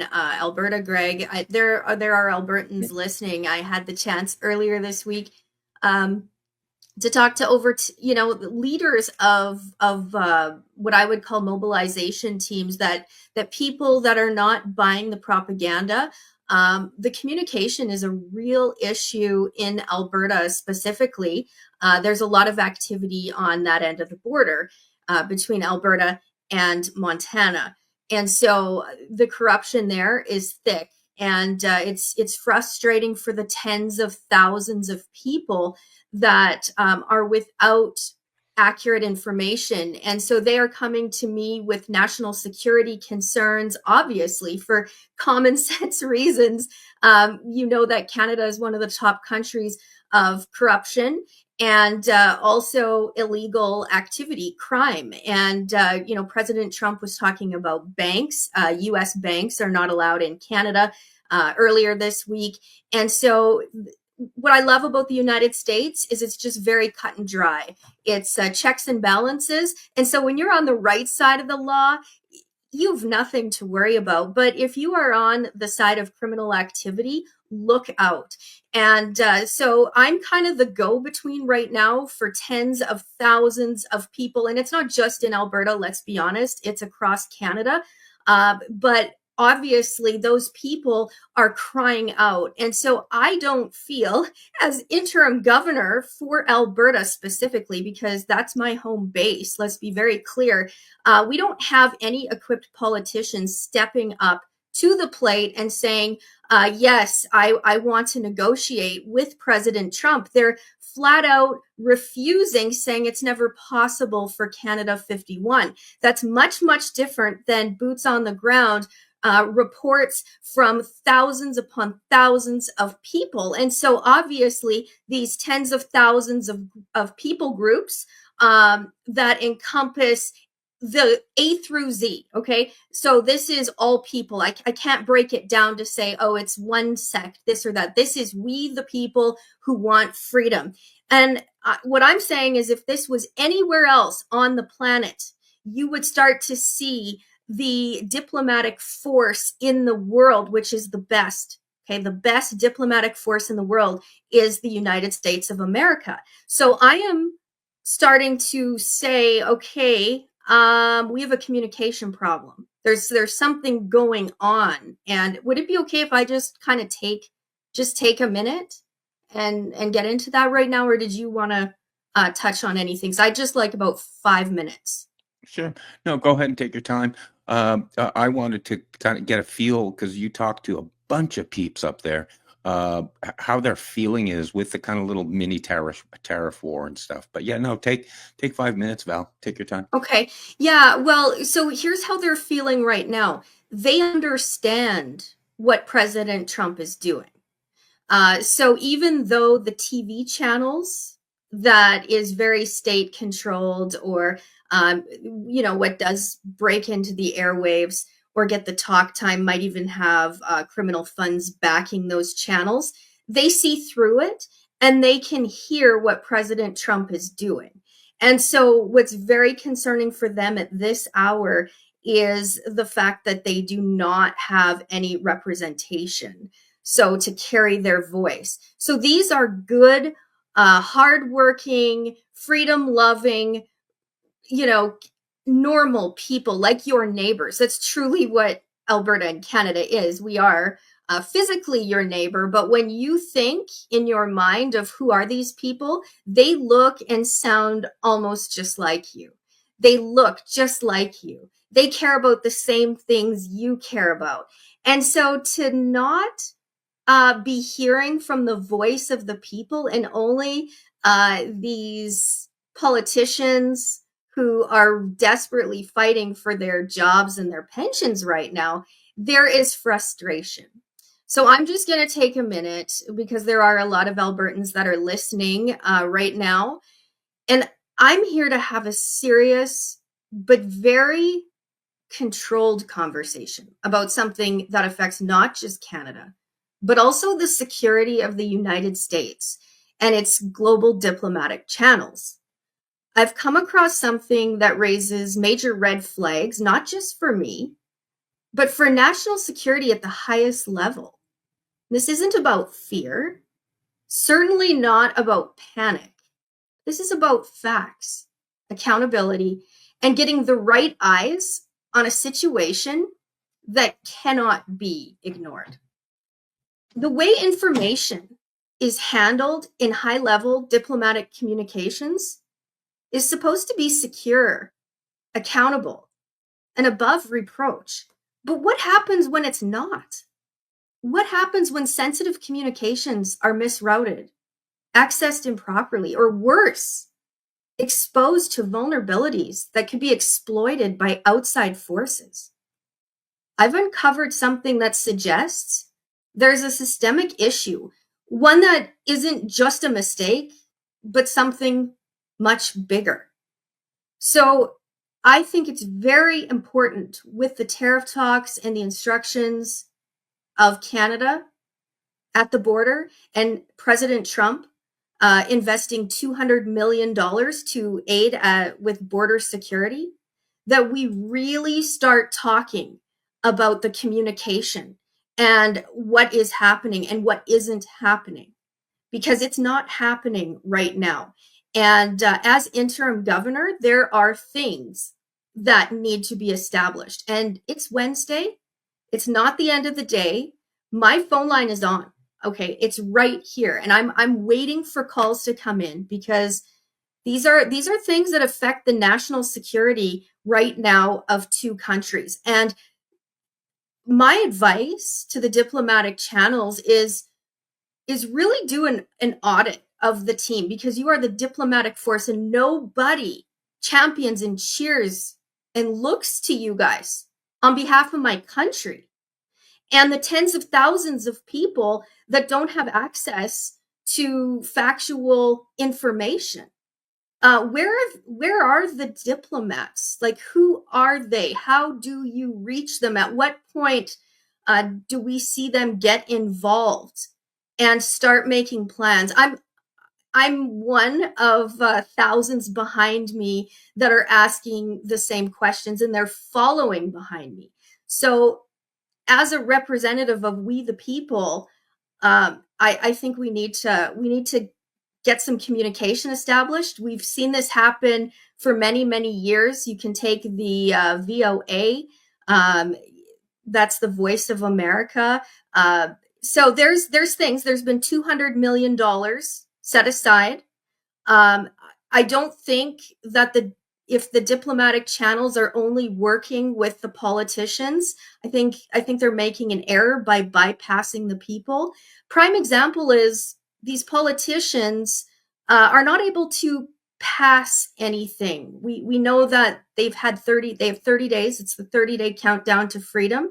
on Alberta, Greg. There are Albertans listening. I had the chance earlier this week um, to talk to leaders of what I would call mobilization teams, that people that are not buying the propaganda. The communication is a real issue in Alberta specifically. There's a lot of activity on that end of the border between Alberta and Montana, and so the corruption there is thick, and it's frustrating for the tens of thousands of people that are without accurate information. And so they are coming to me with national security concerns, obviously, for common sense reasons. You know that Canada is one of the top countries of corruption and also illegal activity, crime. And, President Trump was talking about banks. US banks are not allowed in Canada earlier this week. And so what I love about the United States is it's just very cut and dry. It's checks and balances. And so when you're on the right side of the law, you have nothing to worry about. But if you are on the side of criminal activity, look out. And so I'm kind of the go-between right now for tens of thousands of people. And it's not just in Alberta, let's be honest, it's across Canada. But obviously those people are crying out. And so I don't feel, as interim governor for Alberta specifically, because that's my home base, let's be very clear, we don't have any equipped politicians stepping up to the plate and saying, yes, I want to negotiate with President Trump. They're flat out refusing, saying it's never possible for Canada 51. That's much, much different than boots on the ground reports from thousands upon thousands of people. And so obviously these tens of thousands of people groups that encompass the A through Z. Okay. So this is all people. I can't break it down to say, oh, it's one sect, this or that. This is we, the people who want freedom. And what I'm saying is if this was anywhere else on the planet, you would start to see the diplomatic force in the world, which is the best. Okay, the best diplomatic force in the world is the United States of America. So I am starting to say, okay, we have a communication problem. There's something going on. And would it be okay if I just kind of take a minute and get into that right now, or did you want to touch on anything? So I just like about 5 minutes. Sure. No, go ahead and take your time. I wanted to kind of get a feel because you talked to a bunch of peeps up there, how their feeling is with the kind of little mini tariff war and stuff. But yeah, no, take 5 minutes, Val. Take your time. Okay. Yeah. Well, so here's how they're feeling right now. They understand what President Trump is doing. So even though the TV channels that is very state controlled, or what does break into the airwaves or get the talk time, might even have criminal funds backing those channels, they see through it and they can hear what President Trump is doing. And so what's very concerning for them at this hour is the fact that they do not have any representation, so to carry their voice. So these are good, hardworking, freedom-loving, normal people like your neighbors. That's truly what Alberta and Canada is. We are physically your neighbor, but when you think in your mind of who are these people, they look and sound almost just like you. They look just like you. They care about the same things you care about. And so to not be hearing from the voice of the people and only these politicians who are desperately fighting for their jobs and their pensions right now, there is frustration. So I'm just going to take a minute because there are a lot of Albertans that are listening right now. And I'm here to have a serious but very controlled conversation about something that affects not just Canada, but also the security of the United States and its global diplomatic channels. I've come across something that raises major red flags, not just for me, But for national security at the highest level, this isn't about fear, certainly not about panic. This is about facts, accountability, and getting the right eyes on a situation that cannot be ignored. The way information is handled in high level diplomatic communications is supposed to be secure, accountable, and above reproach. But what happens when it's not? What happens when sensitive communications are misrouted, accessed improperly, or worse, exposed to vulnerabilities that could be exploited by outside forces? I've uncovered something that suggests there's a systemic issue, one that isn't just a mistake, but something much bigger. So I think it's very important with the tariff talks and the instructions of Canada at the border and President Trump investing $200 million to aid with border security, that we really start talking about the communication and what is happening and what isn't happening, because it's not happening right now. And as interim governor, there are things that need to be established. And it's Wednesday. It's not the end of the day. My phone line is on. Okay, it's right here, and I'm waiting for calls to come in, because these are things that affect the national security right now of two countries. And my advice to the diplomatic channels is really do an audit of the team, because you are the diplomatic force and nobody champions and cheers and looks to you guys on behalf of my country and the tens of thousands of people that don't have access to factual information. Where are the diplomats? Like, who are they? How do you reach them? At what point do we see them get involved and start making plans? I'm one of thousands behind me that are asking the same questions, and they're following behind me. So, as a representative of we the people, I think we need to get some communication established. We've seen this happen for many, many years. You can take the VOA, that's the Voice of America. So there's things. There's been $200 million set aside. I don't think that if the diplomatic channels are only working with the politicians, I think they're making an error by bypassing the people. Prime example is these politicians are not able to pass anything. We know that they have 30 days. It's the 30-day countdown to freedom.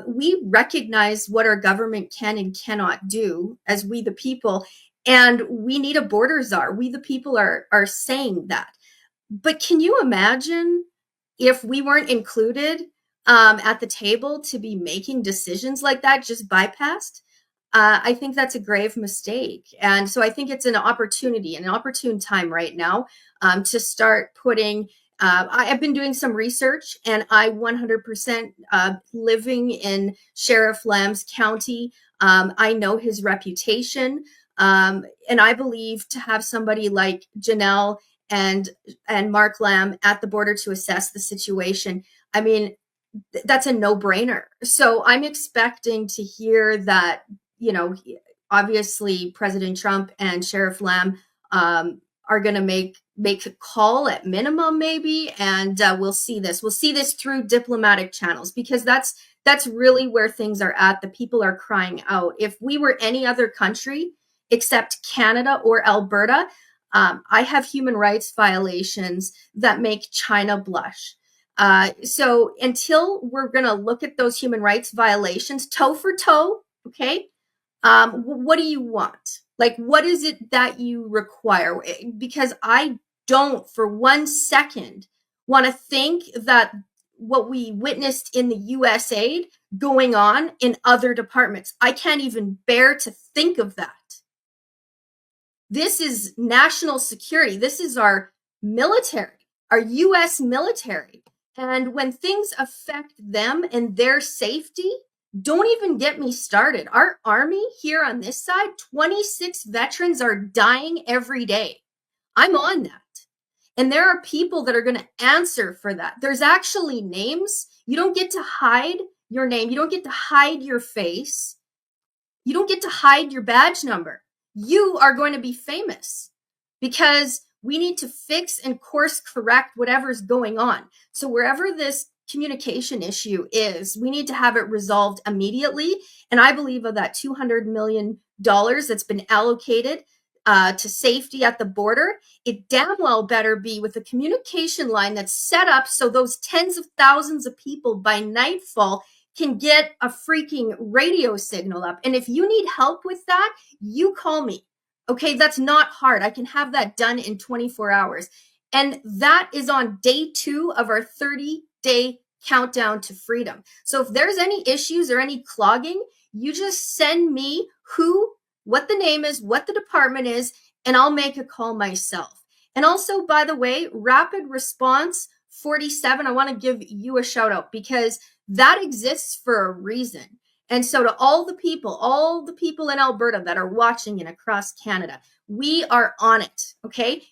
We recognize what our government can and cannot do as we the people, and we need a border czar. We the people are saying that. But can you imagine if we weren't included at the table to be making decisions like that, just bypassed? I think that's a grave mistake. And so I think it's an opportunity, an opportune time right now to start putting. I've been doing some research, and I 100% living in Sheriff Lamb's county. I know his reputation. And I believe to have somebody like Janelle and Mark Lamb at the border to assess the situation, I mean, that's a no-brainer. So I'm expecting to hear that, obviously President Trump and Sheriff Lamb are going to make a call at minimum, maybe, and we'll see this. We'll see this through diplomatic channels, because that's really where things are at. The people are crying out. If we were any other country except Canada or Alberta, I have human rights violations that make China blush. So until we're going to look at those human rights violations toe for toe, okay, what do you want? Like, what is it that you require? Because I don't for 1 second want to think that what we witnessed in the US aid going on in other departments. I can't even bear to think of that. This is national security. This is our military, our US military. And when things affect them and their safety, don't even get me started. Our Army here on this side, 26 veterans are dying every day. I'm on that. And there are people that are going to answer for that. There's actually names. You don't get to hide your name. You don't get to hide your face. You don't get to hide your badge number. You are going to be famous because we need to fix and course correct whatever's going on. So wherever this communication issue is, we need to have it resolved immediately. And I believe of that $200 million that's been allocated to safety at the border, it damn well better be with a communication line that's set up so those tens of thousands of people by nightfall can get a freaking radio signal up. And if you need help with that, you call me. Okay, that's not hard. I can have that done in 24 hours. And that is on day 2 of our 30-day countdown to freedom. So if there's any issues or any clogging, you just send me what the name is, what the department is, and I'll make a call myself. And also, by the way, Rapid Response 47, I want to give you a shout out because that exists for a reason. And so to all the people in Alberta that are watching and across Canada, we are on it, okay?